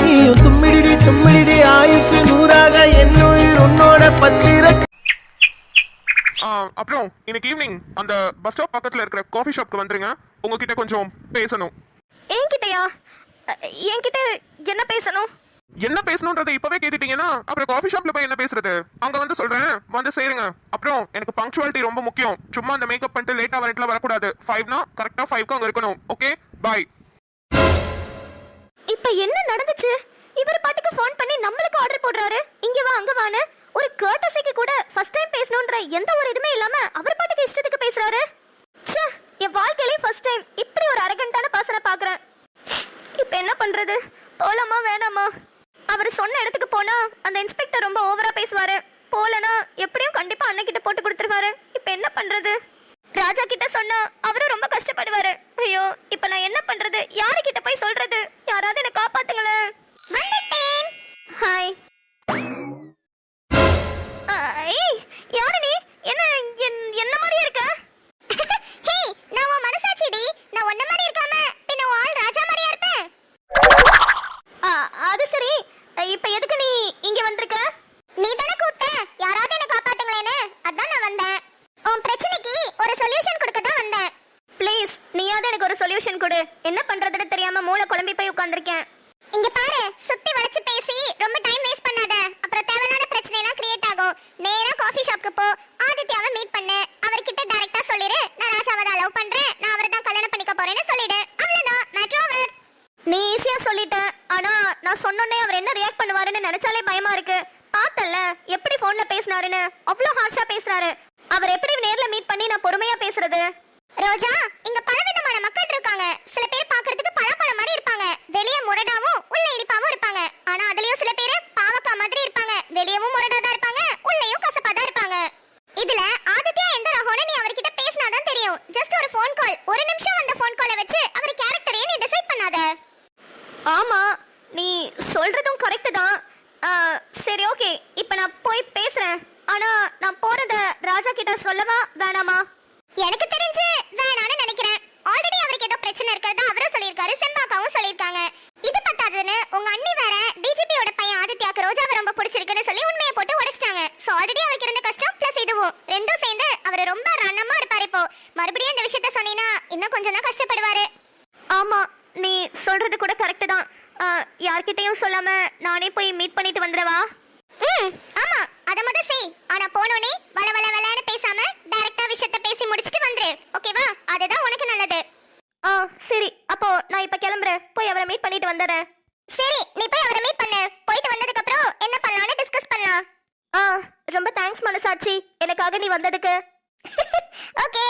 நீயும் தும்மிடி தும்மிடி ஆயுசு நூறாக என்னுயிர் உன்னோட பத்திர. அப்புறம் இன்னைக்கு ஈவினிங் அந்த பஸ் ஸ்டாப் பக்கத்துல இருக்கிற காஃபி ஷாப்க்கு வந்துருங்க. உங்ககிட்ட கொஞ்சம் பேசணும். என்கிட்டயா? என்கிட்ட என்ன பேசணும்? என்ன பேசணும்ன்றதை இப்பவே கேட்டுட்டீங்கன்னா அப்புறம் காஃபி ஷாப்ல போய் என்ன பேசுறது? அங்க வந்து சொல்றேன், வந்து சேருங்க. அப்புறம் எனக்கு பங்க்சுவாலிட்டி ரொம்ப முக்கியம். சும்மா அந்த மேக்கப் பண்ணிட்டு லேட்டா வரட்டுல வரக்கூடாது. 5னா கரெக்டா 5க்கு அங்க இருக்கணும். ஓகே, பாய். இப்ப என்ன நடந்துச்சு? இவர் பாட்டுக்கு ஃபோன் பண்ணி நம்மளுக்கு ஆர்டர் போடுறாரு. இங்க வா அங்க வான்னு. ஒரு கர்ட்டசிக்கு கூட ஃபர்ஸ்ட் டைம் பேசணும்ன்ற எந்த ஒரு இதுமே இல்லாம அவர் பாட்டுக்கு இஷ்டத்துக்கு பேசுறாரு. ச்சே, என் வாழ்க்கையிலே ஃபர்ஸ்ட் டைம் இப்படி ஒரு அரகண்டான பர்சனை பாக்குறேன். இப்ப என்ன பண்றது? போலாமா வேணாமா? அவர் சொன்ன இடத்துக்கு போனா அந்த இன்ஸ்பெக்டர் ரொம்ப ஓவரா பேசுவாரு. போலனா எப்படியும் கண்டிப்பா அண்ணகிட்ட போட்டு கொடுத்துருவாரு. இப்ப என்ன பண்றது? ராஜா கிட்ட சொன்னா அவரும் ரொம்ப கஷ்டப்படுவாரு. ஐயோ, இப்ப நான் என்ன பண்றது? யாருக்கிட்ட போய் சொல்றது? யாராவது என்ன காப்பாத்துங்களேன். வந்துட்டேன். ஹாய். ஏய், யாரு நீ? என்ன மாதிரியே இருக்க? ஹே, நான் உன் மனசாட்சிடி. நான் உன்ன மாதிரி இருக்காம பின்ன உன் ஆள் ராஜா மாதிரியா இருப்பேன். அது சரி, இப்ப எதுக்கு நீ இங்க வந்திருக்க? நீ தானே கூப்பிட்ட யாராவது என்ன காப்பாத்துங்களேன்னு. அதான் நான் வந்தேன். உன் பிரச்சனைக்கு ஒரு சொல்யூஷன் கொடுக்க தான் வந்தேன். ப்ளீஸ், நீயாவது எனக்கு ஒரு சொல்யூஷன் கொடு. என்ன பண்றதுன்னு தெரியாம மூளை குழம்பி போய் உட்கார்ந்திருக்கேன். இங்க பாரு, சுத்தி வளைச்சு பேசி ரொம்ப டைம் வேஸ்ட் பண்ணாத. அப்புறம் தேவையில்லாத பிரச்சனை எல்லாம் கிரியேட் ஆகும். நேரா காஃபி ஷாப்க்கு போ. ஆதித்யாவை மீட் பண்ணு. அவர்கிட்ட டைரக்டா சொல்லிடு, நான் ராஜாவை தான் லவ் பண்றேன், நான் அவரை தான் கல்யாணம் பண்ணிக்க போறேன்னு சொல்லிடு. அவ்வளவுதான், மேட்டர் ஓவர். நீ ஈஸியா சொல்லிட்ட. ஆனா நான் சொன்னோனே அவர் என்ன ரியாக்ட் பண்ணுவாருன்னு நினைச்சாலே பயமா இருக்கு. பார்த்தல எப்படி போன்ல பேசினாருன்னு. அவ்வளவு ஹார்ஷா பேசுறாரு. அவர் எப்படி நேர்ல மீட் பண்ணி நான் பொறுமையா பேசுறது? ரோஜா, இங்க பலவிதமான மக்கள் இருக்காங்க. சில பேர் பாக்குறதுக்கு பழப்பழம் மாதிரி இருப்பாங்க. வெளியே முரடாவும் உள்ள இனிப்பாவும் இருப்பாங்க. ஆனா அதுலயும் சில பேர் பாவக்கா மாதிரி இருப்பாங்க. வெளியவும் முரடா தான் இருப்பாங்க, உள்ளேயும் கசப்பா தான் இருப்பாங்க. இதுல ஆதித்யா எந்த ரகம்னு நீ அவர்கிட்ட பேசினாதான் தெரியும். ஜஸ்ட் ஒரு ஃபோன் கால், ஒரு நிமிஷம் வந்த ஃபோன் காலை வச்சு அவர் கேரக்டரையே நீ டிசைட் பண்ணாத. ஆமா, நீ சொல்றதும் கரெக்ட் தான். சரி, ஓகே, இப்ப நான் போய் பேசுறேன். ஆனா நான் போறத ராஜா கிட்ட சொல்லவா வேணாமா? எனக்கு தெரிஞ்சு வேணான்னு நினைக்கிறேன். ஆல்ரெடி அவருக்கு ஏதோ பிரச்சனை இருக்கிறதா அவரும் சொல்லியிருக்காரு, செம்பாக்காவும் சொல்லியிருக்காங்க. இது பத்தாதுன்னு உங்க அண்ணி வேற டிஜிபியோட பையன் ஆதித்யாக்கு ரோஜாவை ரொம்ப பிடிச்சிருக்குன்னு சொல்லி உண்மையை போட்டு உடைச்சிட்டாங்க. சோ ஆல்ரெடி அவருக்கு இருந்த கஷ்டம் பிளஸ் இதுவும் ரெண்டும் சேர்ந்து அவர் ரொம்ப ரணமா இருப்பாரு. இப்போ மறுபடியும் இந்த விஷயத்த சொன்னீங்கன்னா இன்னும் கொஞ்சம் தான் கஷ்டப்படுவாரு. ஆமா, நீ சொல்றது கூட கரெக்ட் தான். யார்கிட்டயும் சொல்லாம நானே போய் மீட் பண்ணிட்டு வந்துடவா? ஆமா, அத முத செய். ஆனா போனோனே வல வல வலன்னு பேசாம டைரக்டா விஷயத்தை பேசி முடிச்சிட்டு வந்துரு. ஓகேவா? அதுதான் உனக்கு நல்லது. சரி, அப்போ நான் இப்ப கிளம்புறேன். போய் அவரை மீட் பண்ணிட்டு வந்துறேன். சரி, நீ போய் அவரை மீட் பண்ணு. போயிட்டு வந்ததுக்கு அப்புறம் என்ன பண்ணலாம்னு டிஸ்கஸ் பண்ணலாம். ரொம்ப தேங்க்ஸ் மனசாட்சி, எனக்காக நீ வந்ததுக்கு. ஓகே.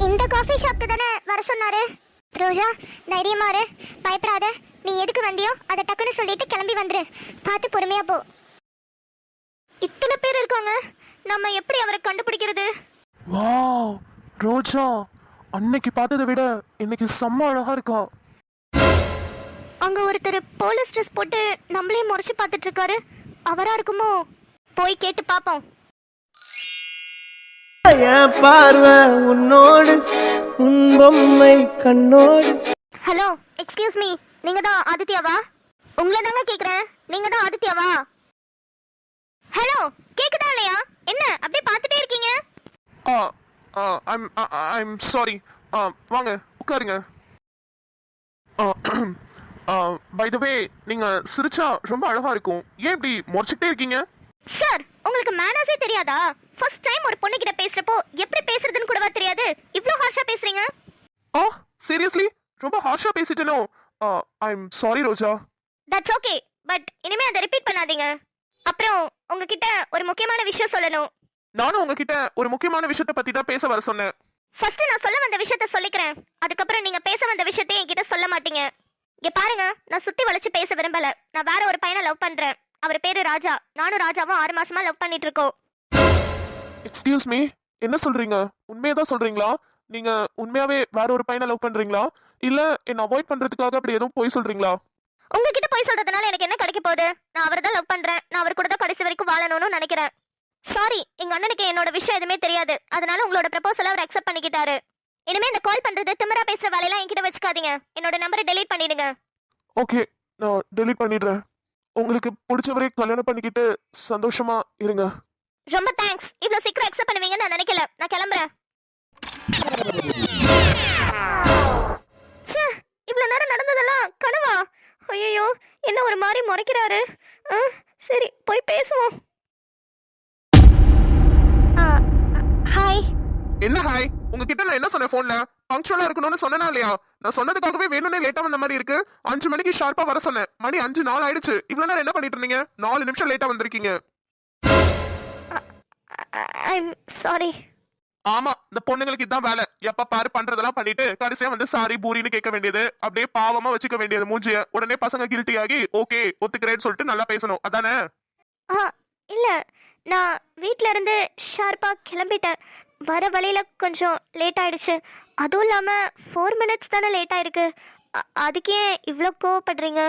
இந்த காஃபி ஷாப்க்கு தானே வர சொன்னாரு. ரோஜா, தைரியமா இரு, பயப்படாத. நீ எதுக்கு வந்தியோ அதை டக்குன்னு சொல்லிட்டு கிளம்பி வந்துரு. பார்த்து பொறுமையா போ. இத்தனை பேர் இருக்காங்க, நம்ம எப்படி அவரை கண்டுபிடிக்கிறது? வாவ், ரோஜா அன்னைக்கு பார்த்ததை விட இன்னைக்கு செம்ம அழகா இருக்கா. அங்க ஒருத்தர் போலீஸ் ட்ரெஸ் போட்டு நம்மளே முறைச்சு பார்த்துட்டு இருக்காரு. அவரா இருக்குமோ? போய் கேட்டு பாப்போம். என் பார்வை உன்னோடு, உன் பொம்மை கண்ணோடு. ஹலோ, எக்ஸ்கியூஸ் மீ, நீங்க தான் ஆதித்யாவா? உங்களை தாங்க கேக்குறேன். நீங்க தான் ஆதித்யாவா? ஹலோ, கேக்குதா இல்லையா? என்ன அப்படியே பார்த்துட்டே இருக்கீங்க? I'm sorry. வாங்க உட்காருங்க. பை த வே, நீங்க சிரிச்சா ரொம்ப அழகா இருக்கும். ஏன் இப்படி முறைச்சிட்டே இருக்கீங்க? சார், உங்களுக்கு மேனர்ஸே தெரியாதா? ஃபர்ஸ்ட் டைம் ஒரு பொண்ணு கிட்ட பேசுறப்போ எப்படி பேசுறதுன்னு கூடவா தெரியாது? இவ்ளோ ஹார்ஷா பேசுறீங்க? சீரியஸ்லி ரொம்ப ஹார்ஷா பேசிட்டேனோ? I'm sorry Roja. That's okay, but இனிமே அதை ரிப்பீட் பண்ணாதீங்க. அப்புறம் உங்ககிட்ட ஒரு முக்கியமான விஷயம் சொல்லணும். நானும் உங்ககிட்ட ஒரு முக்கியமான விஷயத்தை பத்தி தான் பேச வர சொன்னேன். ஃபர்ஸ்ட் நான் சொல்ல வந்த விஷயத்த சொல்லிக்கிறேன். அதுக்கப்புறம் நீங்க பேச வந்த விஷயத்தையும் என்கிட்ட சொல்ல மாட்டீங்க. இங்க பாருங்க, நான் சுத்தி வளைச்சு பேச விரும்பல. நான் வேற ஒரு பையனை லவ் பண்றேன். அவர் பேரு ராஜா. நானும் ராஜாவும் 6 மாசமா லவ் பண்ணிட்டு இருக்கோம். எக்ஸ்கியூஸ் மீ, என்ன சொல்றீங்க? உண்மையதான் சொல்றீங்களா? நீங்க உண்மையாவே வேற ஒரு பையனை லவ் பண்றீங்களா? இல்ல என்ன அவாய்ட் பண்றதுக்காக அப்படி எதுவும் போய் சொல்றீங்களா? உங்ககிட்ட போய் சொல்றதுனால எனக்கு என்ன கிடைக்க போகுது? நான் அவரை தான் லவ் பண்றேன். நான் அவர் கூட தான் கடைசி வரைக்கும் வாழணும்னு நினைக்கிறேன். சாரி, எங்க அண்ணனுக்கு என்னோட விஷயம் எதுவுமே தெரியாது. அதனால உங்களோட ப்ரப்போசலை அவர் அக்செப்ட் பண்ணிக்கிட்டாரு. இனிமே இந்த கால் பண்றது திமிரா பேசுற வேலையெல்லாம் என்கிட்ட வச்சுக்காதீங்க. என்னோட நம்பரை டெலீட் பண்ணிடுங்க. ஓகே, நான் டெலீட் பண்ணிடுறேன். உங்களுக்கு பிடிச்சவரே கல்யாணம் பண்ணிக்கிட்டு சந்தோஷமா இருங்க. ரொம்ப தேங்க்ஸ். இவ்வளவு சீக்கிரம் அக்செப்ட் பண்ணுவீங்கன்னு நான் நினைக்கல. நான் கிளம்புறேன். ச்சே, இவ்வளவு நேரம் நடந்ததெல்லாம் கனவா? ஐயோ, என்ன ஒரு மாதிரி முறைக்கிறாரு. சரி, போய் பேசுவோம். ஹாய். என்ன ஹாய்? உங்ககிட்ட நான் என்ன சொன்னேன் போன்ல? பங்க்சுவலா இருக்கணும்னு சொன்னேனா இல்லையா? நான் சொன்னதுக்காகவே வேணும்னே லேட்டா வந்த மாதிரி இருக்கு. 5 மணிக்கு ஷார்ப்பா வர சொன்னேன். மணி 5:04 ஆயிடுச்சு. இவ்வளவு நேரம் என்ன பண்ணிட்டு இருந்தீங்க? 4 நிமிஷம் லேட்டா வந்திருக்கீங்க. I'm sorry. ஆமா, இந்த பொண்ணுங்களுக்கு இதான் வேலை. எப்ப பாரு பண்றதெல்லாம் பண்ணிட்டு கடைசியா வந்து சாரி பூரின்னு கேட்க வேண்டியது, அப்படியே பாவமா வச்சுக்க வேண்டியது மூஞ்சிய. உடனே பசங்க கில்ட்டி ஆகி ஓகே ஒத்துக்கிறேன்னு சொல்லிட்டு நல்லா பேசணும், அதானே? இல்ல, நான் வீட்ல இருந்து ஷார்ப்பா கிளம்பிட்டேன். வர வழியில கொஞ்சம் லேட் ஆயிடுச்சு. அதுவும் இல்லாம 4 மினிட்ஸ் தானே லேட் ஆயிருக்கு. அதுக்கு ஏன் இவ்வளோ கோவப்படுறீங்க?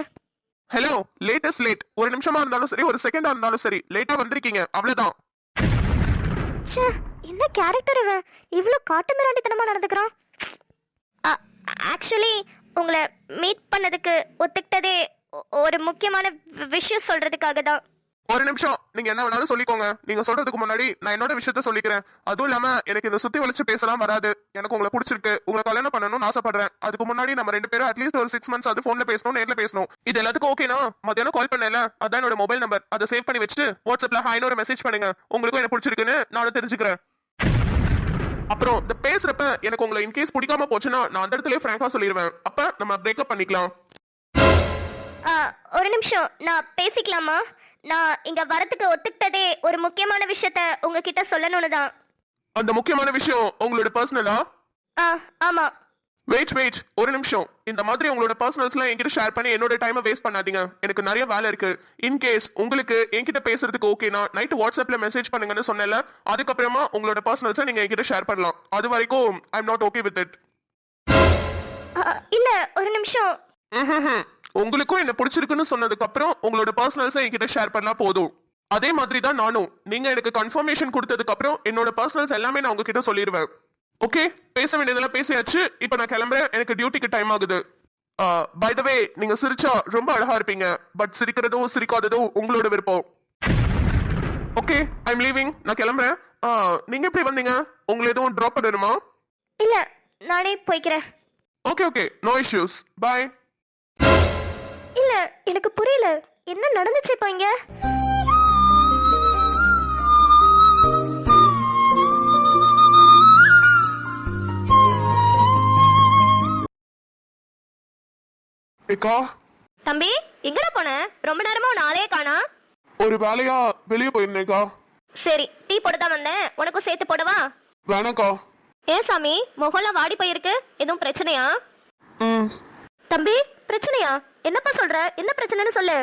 Hello, latest late. ஒரு நிமிஷமா இருந்தாலும் சரி, ஒரு செகண்டா இருந்தாலும் சரி, லேட்டா வந்திருக்கீங்க, அவ்வளவுதான். ச்சே, என்ன கேரக்டர் இவன்? இவ்வளோ காட்டு மிராண்டித்தனமா நடந்துக்கிறான். ஆக்சுவலி உங்களை மீட் பண்ணதுக்கு ஒத்துக்கிட்டதே ஒரு முக்கியமான விஷயம் சொல்றதுக்காக தான். ஒரு நிமிஷம், நீங்க என்ன வேணாலும் சொல்லிக்கோங்க. நீங்க சொல்றதுக்கு முன்னாடி நான் என்னோட விஷயத்த சொல்லிக்கிறேன். அதுவும் இல்லாம எனக்கு இதை சுத்தி வளைச்சு பேசலாம் வராது. எனக்கு உங்களை பிடிச்சிருக்கு, உங்களை கல்யாணம் பண்ணணும்னு ஆசைப்படுறேன். அதுக்கு முன்னாடி நம்ம 2 பேரும் அட்லீஸ்ட் ஒரு 6 மந்த்ஸ் அது போன்ல பேசணும், நேர்ல பேசணும். இது எல்லாத்துக்கும் ஓகேனா? மத்தியானம் கால் பண்ணல, அதான் என்னோட மொபைல் நம்பர். அதை சேவ் பண்ணி வச்சுட்டு வாட்ஸ்அப்ல ஹாய்னு ஒரு மெசேஜ் பண்ணுங்க. உங்களுக்கும் என்ன பிடிச்சிருக்குன்னு நானும் தெரிஞ்சுக்கிறேன். அப்புறம் இந்த பேசுறப்ப எனக்கு உங்களை இன்கேஸ் பிடிக்காம போச்சுன்னா நான் அந்த இடத்துல ஃப்ராங்கா சொல்லிடுவேன். அப்ப நம்ம பிரேக்கப் பண்ணிக்கலாம். ஒரு நிமிஷம், நான் பேசிக்கலாமா? நான் இங்க வரதுக்கு ஒத்துக்கிட்டதே ஒரு முக்கியமான விஷயத்த உங்ககிட்ட சொல்லணும்னு தான். அந்த முக்கியமான விஷயம் உங்களோட பர்சனலா? ஆமா. வெயிட் ஒரு நிமிஷம். இந்த மாதிரி உங்களோட பர்சனல்ஸ்லாம் என்கிட்ட ஷேர் பண்ணி என்னோட டைமை வேஸ்ட் பண்ணாதீங்க. எனக்கு நிறைய வேலை இருக்கு. இன்கேஸ் உங்களுக்கு என்கிட்ட பேசுறதுக்கு ஓகேனா நைட் வாட்ஸ்அப்ல மெசேஜ் பண்ணுங்கன்னு சொன்னேன்ல, அதுக்கப்புறமா உங்களோட பர்சனல்ஸை நீங்க என்கிட்ட ஷேர் பண்ணலாம். அது வரைக்கும் I am not okay with it. இல்ல, ஒரு நிமிஷம். உங்களுக்கும் என்ன பிடிச்சிருக்குன்னு சொன்னதுக்கு அப்புறம் உங்களோட பர்சனல்ஸை என்கிட்ட ஷேர் பண்ணா போதும். அதே மாதிரி தான் நானும். நீங்க எனக்கு கன்ஃபர்மேஷன் கொடுத்ததுக்கு அப்புறம் என்னோட பர்சனல்ஸ் எல்லாமே நான் உங்ககிட்ட சொல்லிடுவேன். ஓகே, பேச வேண்டியதெல்லாம் பேசியாச்சு. இப்போ நான் கிளம்புறேன், எனக்கு டியூட்டிக்கு டைம் ஆகுது. பை த வே, நீங்க சிரிச்சா ரொம்ப அழகா இருப்பீங்க. பட் சிரிக்கிறதோ சிரிக்காததோ உங்களோட விருப்பம். Okay, I am leaving. நான் கிளம்புறேன். நீங்க எப்படி வந்தீங்க? உங்களை எதுவும் ட்ராப் பண்ணணுமா? இல்ல, நானே போய்க்கிறேன். Okay, no issues. பை. இல்ல, எனக்கு புரியல, என்ன நடந்துச்சு இப்போ இங்க? ஏக்கா, தம்பி, எங்கடா போன? ரொம்ப நேரமா உன்னை ஆளையே காணா. ஒரு வேலையா வெளியே போயிருந்தேக்கா. சரி, டீ போட தான் வந்தேன். உனக்கும் சேர்த்து போடவா? வேணாக்கா. ஏன் சாமி, முகம்லாம் வாடி போயிருக்கு? எதுவும் பிரச்சனையா? தம்பி, பிரச்சனையா? என்னப்பா சொல்ற? என்ன பிரச்சனைன்னு சொல்லு.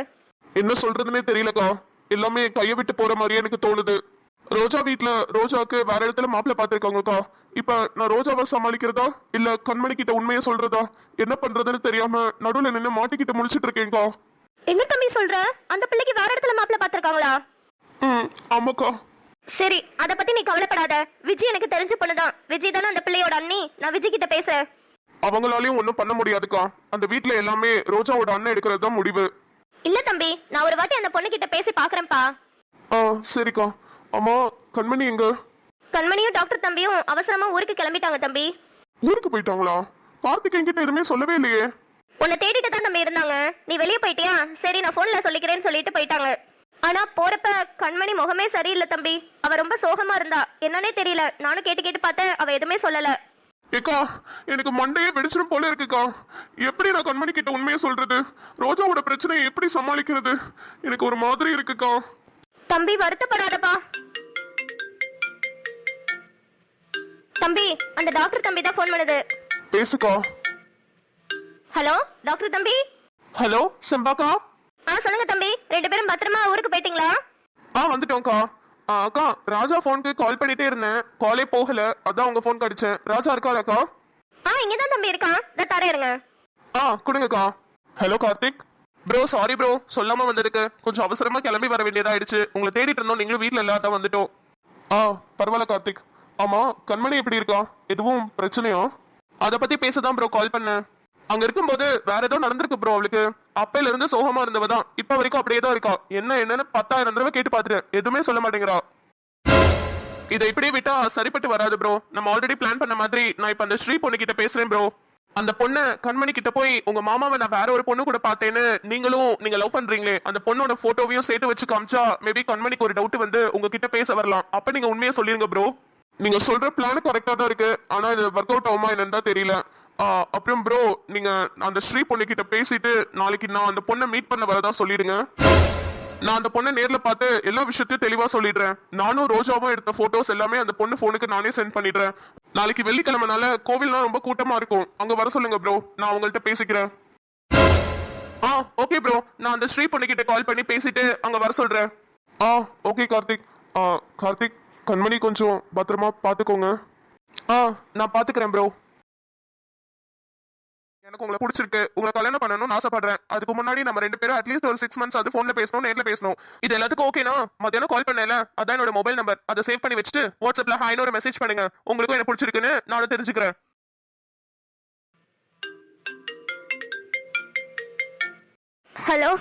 என்ன சொல்றதுன்னே தெரியலக்கா. எல்லாமே கையை விட்டு போற மாதிரி எனக்கு தோணுது. ரோஜா வீட்ல ரோஜாக்கு வேற இடத்துல மாப்பிள்ள பாத்திருக்காங்கக்கா. இப்ப நான் ரோஜாவை சமாளிக்கிறதா இல்ல கண்மணி கிட்ட உண்மையை சொல்றதா என்ன பண்றதுன்னு தெரியாம நடுவுல நின்று மாட்டிக்கிட்டு முழிச்சிட்டு இருக்கேன்க்கா. என்ன தம்பி சொல்ற? அந்த பிள்ளைக்கு வேற இடத்துல மாப்பிள்ள பாத்திருக்காங்களா? ஆமாக்கா. சரி, அத பத்தி நீ கவலைப்படாத. விஜய் எனக்கு தெரிஞ்ச பொண்ணுதான். விஜய் தானே அந்த பிள்ளையோட அண்ணி. நான் விஜய் கிட்ட பேசுறேன். அவங்களாலையும் ஒன்னும் பண்ண முடியாதுக்கா. அந்த வீட்ல எல்லாமே ரோஜாவோட அண்ணன் எடுக்கிறது தான் முடிவு. இல்ல தம்பி, நான் ஒரு வாட்டி அந்த பொண்ணு கிட்ட பேசி பாக்குறேன்ப்பா. சரிக்கா. அம்மா, கண்மணி எங்க? கண்மணியும் டாக்டர் தம்பியும் அவசரமா ஊருக்கு கிளம்பிட்டாங்க தம்பி. ஊருக்கு போயிட்டாங்களா? கார்த்திக் என்கிட்ட எதுவுமே சொல்லவே இல்லையே. உன்னை தேடிட்டு தான் தம்பி இருந்தாங்க. நீ வெளியே போயிட்டியா? சரி, நான் போன்ல சொல்லிக்கிறேன்னு சொல்லிட்டு போயிட்டாங்க. ஆனா போறப்ப கண்மணி முகமே சரியில்லை தம்பி. அவ ரொம்ப சோகமா இருந்தா. என்னன்னே தெரியல. நானும் கேட்டு பார்த்தேன், அவ எதுவுமே சொல்லல. ஏக்கா, எனக்கு மண்டையே வெடிச்சிடும் போல இருக்குக்கா. எப்படி நான் கண்மணி கிட்ட உண்மையை சொல்றது? ரோஜாவோட பிரச்சனையை எப்படி சமாளிக்கிறது? எனக்கு ஒரு மாதிரி இருக்குக்கா. தம்பி, வருத்தப்படாதப்பா. தம்பி, அந்த டாக்டர் தம்பி தான் போன் பண்ணுது. பேசுக்கா. ஹலோ டாக்டர் தம்பி. ஹலோ செம்பாக்கா. சொல்லுங்க தம்பி. 2 பேரும் பத்திரமா ஊருக்கு போயிட்டீங்களா? வந்துட்டோம்க்கா. அக்கா, ராஜா போனுக்கு கால் பண்ணிட்டே இருந்தேன், காலே போகல. அதான் உங்க போன் கடிச்சேன். ராஜா இருக்காராக்கா? இங்கதான் தம்பி இருக்கான். நான் தரேன், இருங்க. கொடுங்கக்கா. Hello Karthik. Bro sorry bro, சொல்லாம வந்ததுக்கு. கொஞ்சம் அவசரமா கிளம்பி வர வேண்டியதாயிடுச்சு. உங்களை தேடிட்டு இருந்தோம், நீங்களும் வீட்ல இல்லாத வந்துட்டோம். பரவாயில்ல கார்த்திக். ஆமா, கண்மணி எப்படி இருக்கா? எதுவும் பிரச்சனையா? அத பத்தி பேசதான் ப்ரோ கால் பண்ணேன். அங்க இருக்கும்போது வேற ஏதோ நடந்திருக்கு ப்ரோ. அவளுக்கு அப்பையில இருந்து சோகமா இருந்தவதான் இப்ப வரைக்கும் அப்படியே தான் இருக்கா. என்னன்னு 10,000 தடவை கேட்டு பாத்துட்டேன், எதுவுமே சொல்ல மாட்டேங்கிறா. இதை இப்படியே விட்டா சரிப்பட்டு வராது ப்ரோ. நம்ம ஆல்ரெடி பிளான் பண்ண மாதிரி நான் இப்ப அந்த ஸ்ரீ பொண்ணு கிட்ட பேசுறேன் ப்ரோ. அந்த பொண்ணு கண்மணி கிட்ட போய் உங்க மாமாவை நான் வேற ஒரு பொண்ணு கூட பார்த்தேன்னு நீங்க லவ் பண்றீங்களே அந்த பொண்ணோட போட்டோவையும் சேர்த்து வச்சு காமிச்சா மேபி கண்மணிக்கு ஒரு டவுட் வந்து உங்ககிட்ட பேச வரலாம். அப்ப நீங்க உண்மையை சொல்லிருங்க ப்ரோ. நீங்க சொல்ற பிளான் கரெக்டா தான் இருக்கு, ஆனா இது ஒர்க் அவுட் ஆகுமா என்னன்னு தான் தெரியல. அப்புறம் ப்ரோ, நீங்க அந்த ஸ்ரீ பொண்ணு கிட்ட பேசிட்டு நாளைக்கு நான் அந்த பொண்ணை மீட் பண்ண வரதா சொல்லிடுங்க. நான் அந்த பொண்ணை நேர்ல பார்த்து எல்லா விஷயத்தையும் தெளிவா சொல்லிடுறேன். நானும் ரோஜாவும் எடுத்த போட்டோஸ் எல்லாமே அந்த பொண்ணு போனுக்கு நானே சென்ட் பண்ணிடுறேன். நாளைக்கு வெள்ளிக்கிழமைனால கோவில்லாம் ரொம்ப கூட்டமா இருக்கும், அங்க வர சொல்லுங்க ப்ரோ. நான் அவங்கள்ட்ட பேசிக்கிறேன். ஓகே ப்ரோ, நான் அந்த ஸ்ரீ பொண்ணு கிட்ட கால் பண்ணி பேசிட்டு அங்க வர சொல்றேன். ஓகே கார்த்திக். கார்த்திக், கண்மணி கொஞ்சம் பத்திரமா பாத்துக்கோங்க. நான் பாத்துக்கிறேன் ப்ரோ. எனக்கு உங்களை பிடிச்சிருக்கு, உங்களை கல்யாணம் பண்ணணும்னு ஆசைப்படுறேன். அதுக்கு முன்னாடி நம்ம 2 பேரும் அட்லீஸ்ட் ஒரு 6 months அது போன்ல பேசணும், நேர்ல பேசணும். இது எல்லாத்துக்கும் ஓகேனா மத்தியானம் கால் பண்ணல, அதான் என்னோட மொபைல் நம்பர். அதை சேவ் பண்ணி வச்சுட்டு வாட்ஸ்அப்ல ஹாய்னு ஒரு மெசேஜ் பண்ணுங்க. உங்களுக்கும் என்ன பிடிச்சிருக்குன்னு நானும் தெரிஞ்சுக்கிறேன். ஹலோ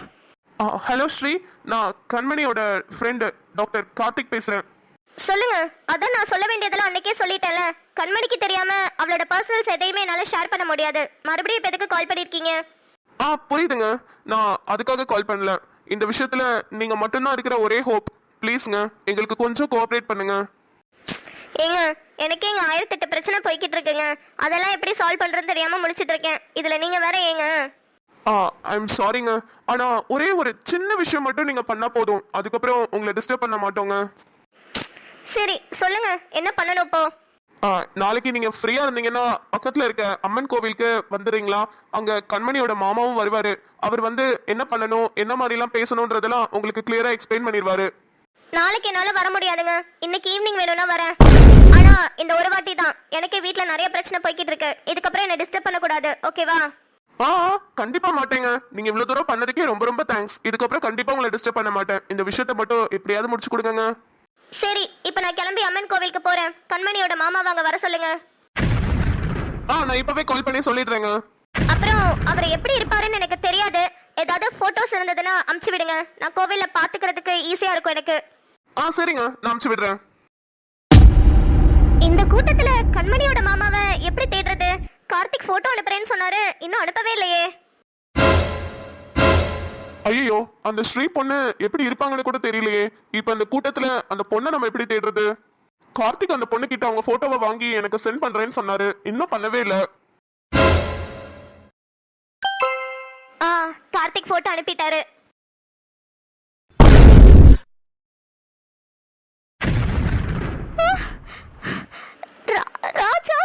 ஹலோ ஸ்ரீ, நான் கண்மணியோட ஃப்ரெண்டு டாக்டர் கார்த்திக் பேசுறேன். சொல்லுங்க. அதான் நான் சொல்ல வேண்டியதெல்லாம் அன்னைக்கே சொல்லிட்டேன்ல. கண்மணிக்கு தெரியாம அவளோட பர்சனல்ஸ் எதையுமே என்னால ஷேர் பண்ண முடியாது. மறுபடியும் இப்ப எதுக்கு கால் பண்ணிருக்கீங்க? புரியுதுங்க, நான் அதுக்காக கால் பண்ணல. இந்த விஷயத்துல நீங்க மட்டும்தான் இருக்கிற ஒரே ஹோப். ப்ளீஸ்ங்க, எங்களுக்கு கொஞ்சம் கோஆபரேட் பண்ணுங்க. ஏங்க, எனக்கே இங்க 1008 பிரச்சனை போய்கிட்டு இருக்குங்க. அதெல்லாம் எப்படி சால்வ் பண்றதுன்னு தெரியாம முழிச்சிட்டு இருக்கேன். இதுல நீங்க வேற ஏங்க? ஐம் சாரிங்க, ஆனா ஒரே ஒரு சின்ன விஷயம் மட்டும் நீங்க பண்ணா போதும். அதுக்கப்புறம் உங்களை டிஸ்டர்ப் பண்ண மாட்டோங்க. சரி சொல்லுங்க, என்ன பண்ணணும் இப்போ? நாளைக்கு நீங்க ஃப்ரீயா இருந்தீங்கன்னா பக்கத்துல இருக்க அம்மன் கோவிலுக்கு வந்துடுறீங்களா? அங்க கண்மணியோட மாமாவும் வருவாரு. அவர் வந்து என்ன பண்ணணும், என்ன மாதிரி எல்லாம் பேசணும்ன்றதெல்லாம் உங்களுக்கு கிளியரா எக்ஸ்பிளைன் பண்ணிடுவாரு. நாளைக்கு என்னால வர முடியாதுங்க. இன்னைக்கு ஈவினிங் வேணும்னா வரேன். ஆனா இந்த ஒரு வாட்டி தான். எனக்கு வீட்ல நிறைய பிரச்சனை போய்கிட்டு இருக்கு. இதுக்கப்புறம் என்ன டிஸ்டர்ப் பண்ண கூடாது, ஓகேவா? கண்டிப்பா மாட்டேங்க. நீங்க இவ்வளவு தூரம் பண்ணதுக்கே ரொம்ப ரொம்ப தேங்க்ஸ். இதுக்கப்புறம் கண்டிப்பா உங்களை டிஸ்டர்ப் பண்ண மாட்டேன். இந்த விஷயத்த மட்டும் எப்படியாவது முடிச்சு கொடுங்க. சரி, இப்ப நான் கிளம்பி அம்மன் கோவிலுக்கு போறேன். கண்மணியோட மாமா வாங்க வர சொல்லுங்க. நான் இப்பவே கால் பண்ணி சொல்லிடுறேங்க. அப்புறம் அவர் எப்படி இருப்பாருன்னு எனக்கு தெரியாது. ஏதாவது போட்டோஸ் இருந்ததுன்னா அனுப்பிச்சு விடுங்க. நான் கோவில்ல பாத்துக்கிறதுக்கு ஈஸியா இருக்கும் எனக்கு. சரிங்க, நான் அனுப்பிச்சு விடுறேன். இந்த கூட்டத்துல கண்மணியோட மாமாவை எப்படி தேடுறது? கார்த்திக் போட்டோ அனுப்புறேன்னு சொன்னாரு, இன்னும் அனுப்பவே இல்லையே. ஐயோ, அந்த ஸ்ரீ பொண்ணு எப்படி இருப்பாங்கன்னு கூட தெரியலையே. இப்ப அந்த கூட்டத்துல அந்த பொண்ணை நம்ம எப்படி தேடுறது? கார்த்திக் அந்த பொண்ணு கிட்ட அவங்க போட்டோவை வாங்கி எனக்கு சென்ட் பண்றேன்னு சொன்னாரு, இன்னும் பண்ணவே இல்ல. கார்த்திக் போட்டோ அனுப்பிட்டாரு. ராஜா,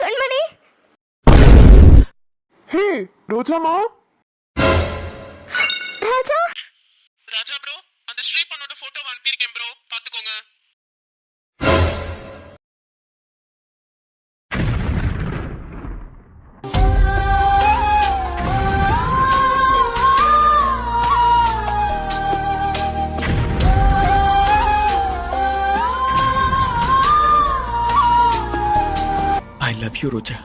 கண்மணி. ஹே ரோஜாமா. ராஜா ப்ரோ, அந்த ஸ்ரீ பொண்ணோட போட்டோ அனுப்பியிருக்கேன் ப்ரோ, பாத்துக்கோங்க. I love you, Roja.